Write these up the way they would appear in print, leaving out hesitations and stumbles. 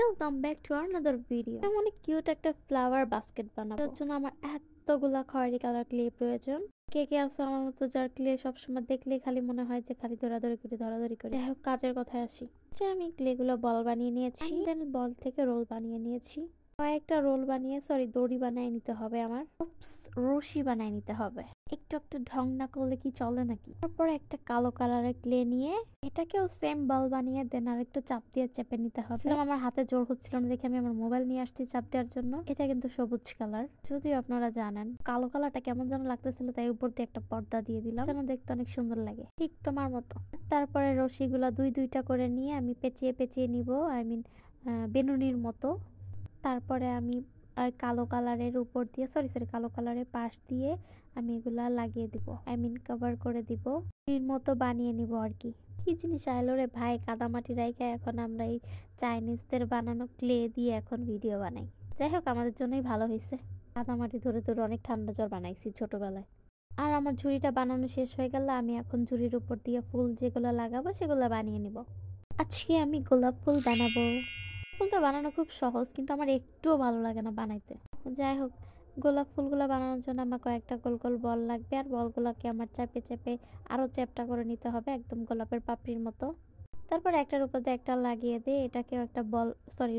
Welcome back to another video. অনেক cute একটা flower basket বানাবো। তার জন্য আমার এতগুলা খয়েরি কালার ক্লে প্রয়োজন। কে কে আছে আমার মতো যার ক্লে সবসময় দেখলে খালি মনে হয় যে খালি ধরাধরি করে। যাই হোক, কাজের কথায় আসি। আমি ক্লে গুলো বল বানিয়ে নিয়েছি, দেন বল থেকে রোল বানিয়ে নিয়েছি। কয়েকটা রোল বানিয়ে দড়ি বানিয়ে নিতে হবে। আমার রশি বানিয়ে নিতে হবে। একটু একটু ঢং না করলে কি চলে নাকি? তারপর একটা কালো কালারের ক্লে নিয়ে এটাকেও সেম বল বানিয়ে দেন আর একটু চাপ দিয়ে চেপে নিতে হবে। আমার হাতে জোর হচ্ছিল না দেখে আমি আমার মোবাইল নিয়ে আসছি চাপ দেওয়ার জন্য। এটা কিন্তু সবুজ কালার, যদিও আপনারা জানেন কালো কালারটা কেমন যেন লাগতেছিল, তাই উপর দিয়ে একটা পর্দা দিয়ে দিলাম যেন দেখতে অনেক সুন্দর লাগে, ঠিক তোমার মতো। তারপরে রশিগুলা দুইটা করে নিয়ে আমি পেঁচিয়ে পেঁচিয়ে নিব, বেনুনির মতো। তারপরে আমি কালো কালারের উপর দিয়ে কালো কালারের পাশ দিয়ে আমি এগুলা লাগিয়ে দিব, কভার করে দিব, এর মতো বানিয়ে নিব আর কি। কি জিনিস আইলো রে ভাই, কাদামাটি রাইখা এখন আমরা এই চাইনিজদের বানানো ক্লে দিয়ে এখন ভিডিও বানাই। যাই হোক, আমাদের জন্যই ভালো হয়েছে। কাদামাটি ধরে ধরে অনেক ঠান্ডা জ্বর বানাইছি ছোটবেলায়। আর আমার ঝুড়িটা বানানো শেষ হয়ে গেল, আমি এখন ঝুড়ির উপর দিয়ে ফুল যেগুলো লাগাবো সেগুলো বানিয়ে নিব। আজকে আমি গোলাপ ফুল বানাবো। ফুলটা বানানো খুব সহজ, কিন্তু আমার একটুও ভালো লাগে না বানাইতে। যাই হোক, গোলাপ ফুলগুলো বানানোর জন্য আমার কয়েকটা গোল গোল বল লাগবে, আর বলগুলোকে আমার চেপে চেপে আরো চ্যাপটা করে নিতে হবে, একদম গোলাপের পাপড়ির মতো। তারপর একটার উপর দিয়ে একটা লাগিয়ে দিয়ে এটাকেও একটা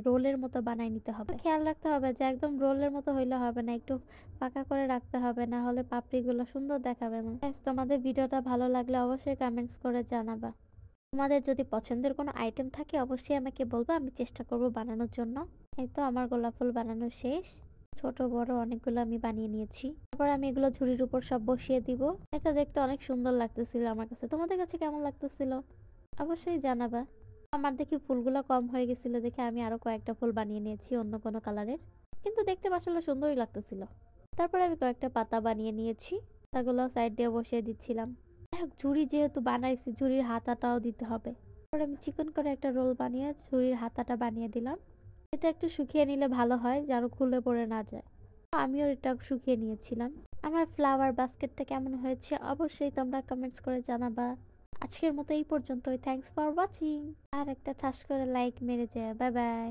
রোলের মতো বানাই নিতে হবে। খেয়াল রাখতে হবে যে একদম রোলের মতো হইলে হবে না, একটু পাকা করে রাখতে হবে, না হলে পাপড়িগুলো সুন্দর দেখাবে না। তোমাদের ভিডিওটা ভালো লাগলে অবশ্যই কমেন্টস করে জানাবা। তোমাদের যদি পছন্দের কোনো আইটেম থাকে অবশ্যই আমাকে বলবো, আমি চেষ্টা করব বানানোর জন্য। এই তো আমার গোলাপ ফুল বানানো শেষ, ছোট বড় অনেকগুলো আমি বানিয়ে নিয়েছি। তারপর আমি এগুলো ঝুড়ির উপর সব বসিয়ে দিব। এটা দেখতে অনেক সুন্দর লাগতেছিল আমার কাছে। তোমাদের কাছে কেমন লাগতেছিল অবশ্যই জানাবা। আমার দেখি ফুলগুলো কম হয়ে গেছিল দেখে আমি আরো কয়েকটা ফুল বানিয়ে নিয়েছি অন্য কোনো কালারের, কিন্তু দেখতে মাশাআল্লাহ সুন্দরই লাগতেছিল। তারপরে আমি কয়েকটা পাতা বানিয়ে নিয়েছি, পাতাগুলো সাইড দিয়ে বসিয়ে দিচ্ছিলাম। ঝুড়ি যেহেতু বানাইছি, ঝুড়ির হাতাটাও দিতে হবে। তারপরে আমি চিকন করে একটা রোল বানিয়ে ঝুড়ির হাতাটা বানিয়ে দিলাম। এটা একটু শুকিয়ে নিলে ভালো হয়, যেন খুলে পড়ে না যায়। আমিও এটা শুকিয়ে নিয়েছিলাম। আমার ফ্লাওয়ার বাস্কেটটা কেমন হয়েছে অবশ্যই তোমরা কমেন্টস করে জানাবা। আজকের মতো এই পর্যন্তই। Thanks for watching. আর একটা ঠাস করে লাইক মেরে যায়। Bye bye.